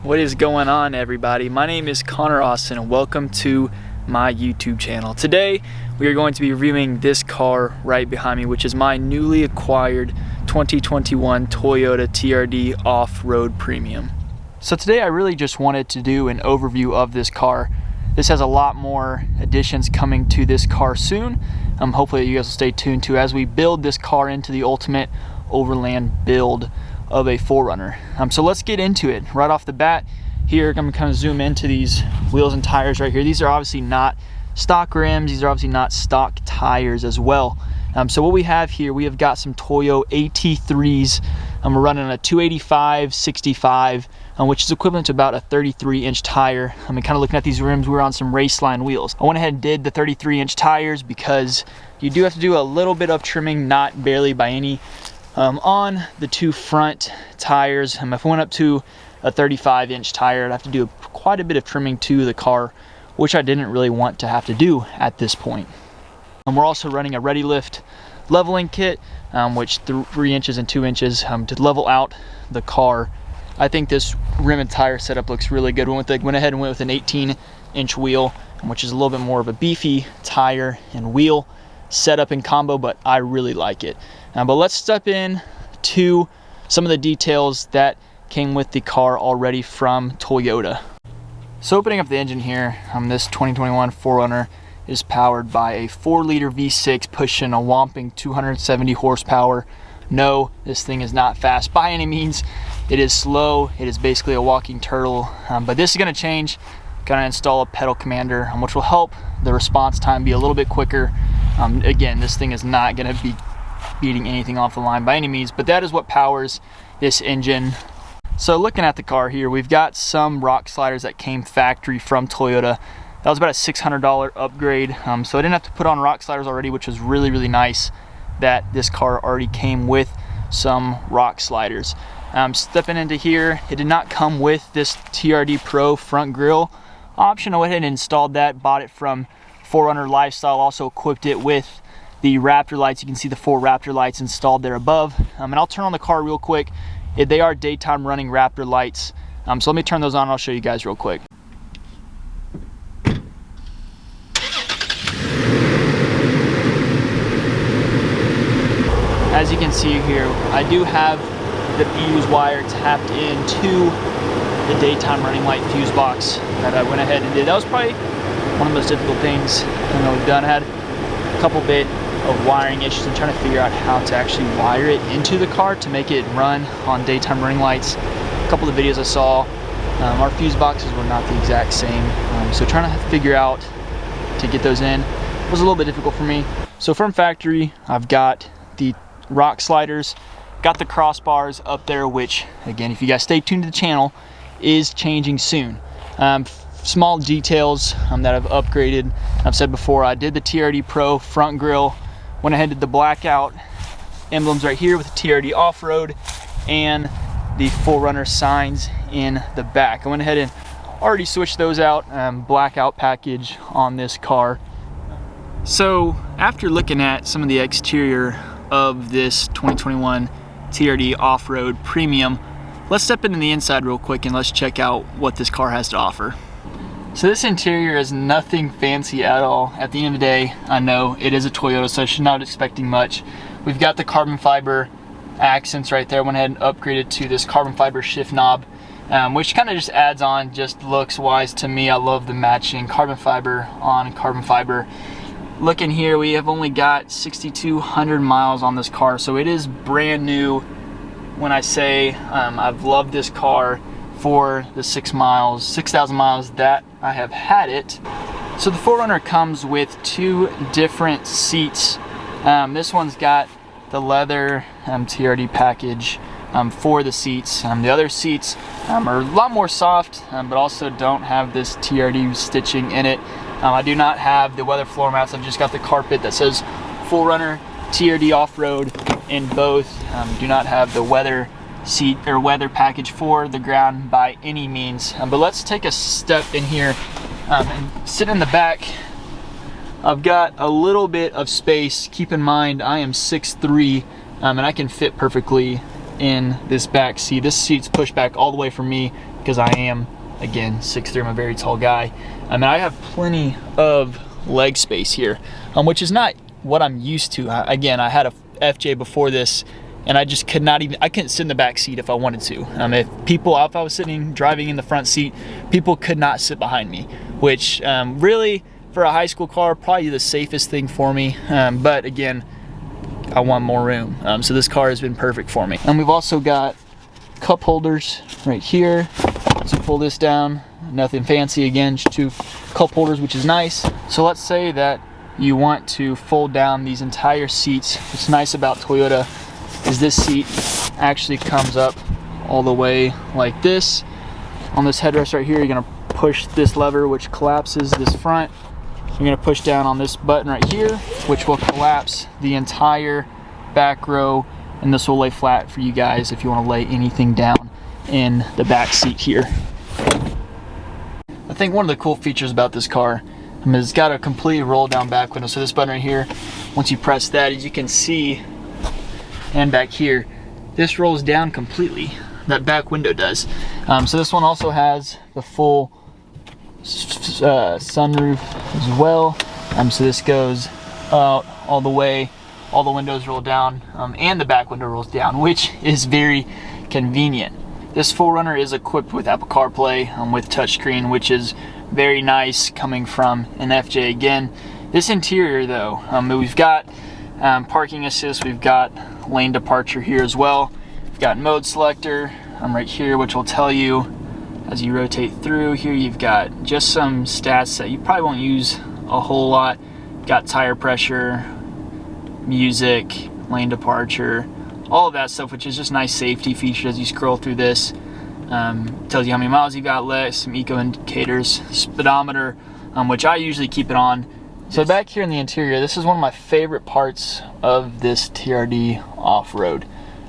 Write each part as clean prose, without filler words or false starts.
What is going on, everybody? My name is Connor Austin and welcome to my YouTube channel. Today we are going to be reviewing this car right behind me, which is my newly acquired 2021 Toyota TRD Off-Road Premium. So today I really just wanted to do an overview of this car. This has a lot more additions coming to this car soon. Hopefully you guys will stay tuned to as we build this car into the ultimate overland build of a 4Runner. So let's get into it. Right off the bat here, I'm gonna kind of zoom into these wheels and tires right here. These are obviously not stock rims. These are obviously not stock tires as well. So what we have here, we have got some Toyo AT3s. We're running a 285/65, which is equivalent to about a 33-inch tire. I'm kind of looking at these rims. We're on some Raceline wheels. I went ahead and did the 33-inch tires because you do have to do a little bit of trimming, not barely by any, on the two front tires. If I went up to a 35-inch tire, I'd have to do quite a bit of trimming to the car, which I didn't really want to have to do at this point. We're also running a Ready Lift leveling kit, which 3 inches and 2 inches to level out the car. I think this rim and tire setup looks really good. Went ahead and went with an 18-inch wheel, which is a little bit more of a beefy tire and wheel setup and combo, but I really like it. But let's step in to some of the details that came with the car already from Toyota. So opening up the engine here, this 2021 4Runner is powered by a 4-liter V6 pushing a whopping 270 horsepower. No, this thing is not fast by any means. It is slow. It is basically a walking turtle. But this is going to change. Going to install a pedal commander, which will help the response time be a little bit quicker. Again, this thing is not going to be beating anything off the line by any means, but that is what powers this engine. So looking at the car here, we've got some rock sliders that came factory from Toyota. That was about a $600 upgrade. So I didn't have to put on rock sliders already, which was really, really nice that this car already came with some rock sliders. Stepping into here, it did not come with this TRD Pro front grille option. I went ahead and installed that, bought it from 4Runner Lifestyle, also equipped it with the Raptor lights. You can see the 4 Raptor lights installed there above. And I'll turn on the car real quick. They are daytime running Raptor lights. So let me turn those on and I'll show you guys real quick. As you can see here, I do have the fuse wire tapped into the daytime running light fuse box that I went ahead and did. That was probably one of the most difficult things we've done. I had a couple bit of wiring issues and trying to figure out how to actually wire it into the car to make it run on daytime running lights. A couple of videos I saw, our fuse boxes were not the exact same. So trying to figure out to get those in was a little bit difficult for me. So from factory, I've got the rock sliders, got the crossbars up there, which again, if you guys stay tuned to the channel, is changing soon. Small details that I've upgraded. I've said before, I did the TRD Pro front grille, went ahead and did the Blackout emblems right here with the TRD Off-Road and the 4Runner signs in the back. I went ahead and already switched those out, Blackout package on this car. So after looking at some of the exterior of this 2021 TRD Off-Road Premium, let's step into the inside real quick and let's check out what this car has to offer. So this interior is nothing fancy at all. At the end of the day, I know it is a Toyota, so I should not expecting much. We've got the carbon fiber accents right there. Went ahead and upgraded to this carbon fiber shift knob, which kind of just adds on, just looks wise to me. I love the matching carbon fiber on carbon fiber. Looking here, we have only got 6,200 miles on this car, so it is brand new. When I say I've loved this car for the 6,000 miles that I have had it. So the 4Runner comes with 2 different seats. This one's got the leather TRD package for the seats. The other seats are a lot more soft, but also don't have this TRD stitching in it. I do not have the weather floor mats. I've just got the carpet that says 4Runner TRD Off-Road in both. Do not have the weather seat or weather package for the ground by any means. But let's take a step in here and sit in the back. I've got a little bit of space. Keep in mind I am 6'3", and I can fit perfectly in this back seat. This seat's pushed back all the way from me because I am, again, 6'3", I'm a very tall guy. I mean, I have plenty of leg space here, which is not what I'm used to. Again, I had a FJ before this, and I just I couldn't sit in the back seat if I wanted to. If I was driving in the front seat, people could not sit behind me, which really, for a high school car, probably the safest thing for me. But again, I want more room. So this car has been perfect for me. And we've also got cup holders right here. So pull this down, nothing fancy, again, just 2 cup holders, which is nice. So let's say that you want to fold down these entire seats. What's nice about Toyota is this seat actually comes up all the way like this. On this headrest right here, you're gonna push this lever, which collapses this front. You're gonna push down on this button right here, which will collapse the entire back row, and this will lay flat for you guys if you wanna lay anything down in the back seat here. I think one of the cool features about this car is it's got a completely roll down back window. So this button right here, once you press that, as you can see, and back here, this rolls down completely. That back window does. So this one also has the full sunroof as well. So this goes out all the way, all the windows roll down, and the back window rolls down, which is very convenient. This 4Runner is equipped with Apple CarPlay with touchscreen, which is very nice coming from an FJ. Again, this interior though, we've got parking assist, we've got lane departure here as well. We've got mode selector right here, which will tell you as you rotate through here. You've got just some stats that you probably won't use a whole lot. You've got tire pressure, music, lane departure, all of that stuff, which is just nice safety features as you scroll through this. Tells you how many miles you got left, some eco indicators, speedometer, which I usually keep it on. So back here in the interior, this is one of my favorite parts of this TRD Off-Road.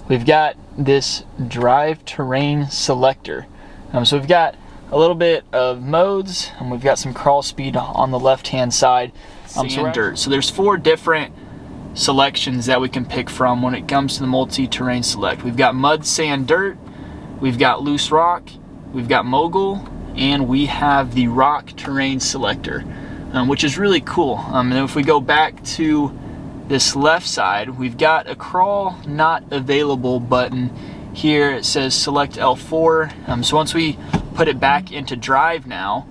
We've got this drive terrain selector. So we've got a little bit of modes, and we've got some crawl speed on the left-hand side. And dirt. So there's 4 different selections that we can pick from when it comes to the multi-terrain select. We've got mud, sand, dirt, we've got loose rock, we've got mogul, and we have the rock terrain selector, which is really cool. And if we go back to this left side, we've got a crawl not available button here. It says select L4. So once we put it back into drive now,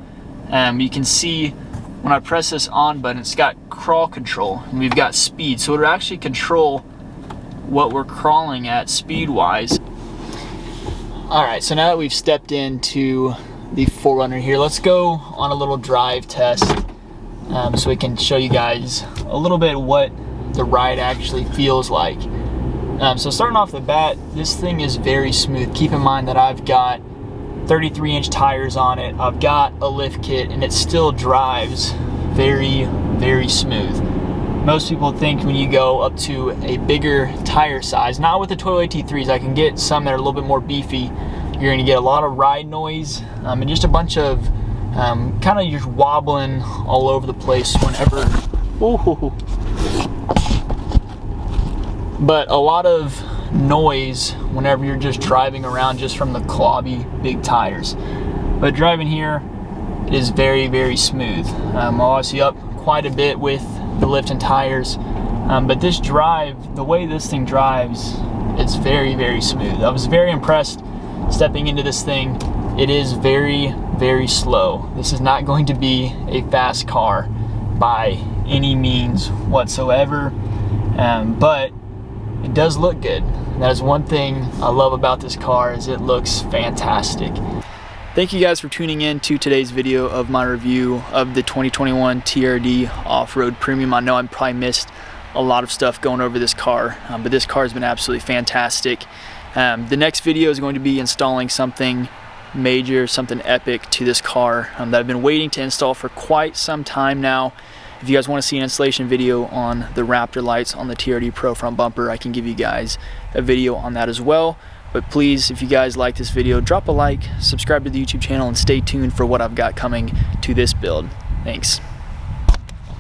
you can see when I press this on button, it's got crawl control, and we've got speed. So it'll actually control what we're crawling at speed-wise. All right, so now that we've stepped into the 4Runner here, let's go on a little drive test so we can show you guys a little bit what the ride actually feels like. So starting off the bat, this thing is very smooth. Keep in mind that I've got 33-inch tires on it. I've got a lift kit, and it still drives very, very smooth. Most people think when you go up to a bigger tire size, not with the Toyo AT3s, I can get some that are a little bit more beefy, you're gonna get a lot of ride noise and just a bunch of kind of just wobbling all over the place whenever, but a lot of noise whenever you're just driving around just from the clobby big tires. But driving here is very, very smooth. I'm obviously up quite a bit with the lift and tires, but this drive, the way this thing drives, it's very, very smooth. I was very impressed stepping into this thing. It is very, very slow. This is not going to be a fast car by any means whatsoever, but it does look good. That is one thing I love about this car, is it looks fantastic. Thank you guys for tuning in to today's video of my review of the 2021 TRD Off-Road Premium. I know I probably missed a lot of stuff going over this car, but this car has been absolutely fantastic. The next video is going to be installing something major, something epic to this car that I've been waiting to install for quite some time now. If you guys want to see an installation video on the Raptor lights on the TRD Pro front bumper, I can give you guys a video on that as well. But please, if you guys like this video, drop a like, subscribe to the YouTube channel, and stay tuned for what I've got coming to this build. Thanks.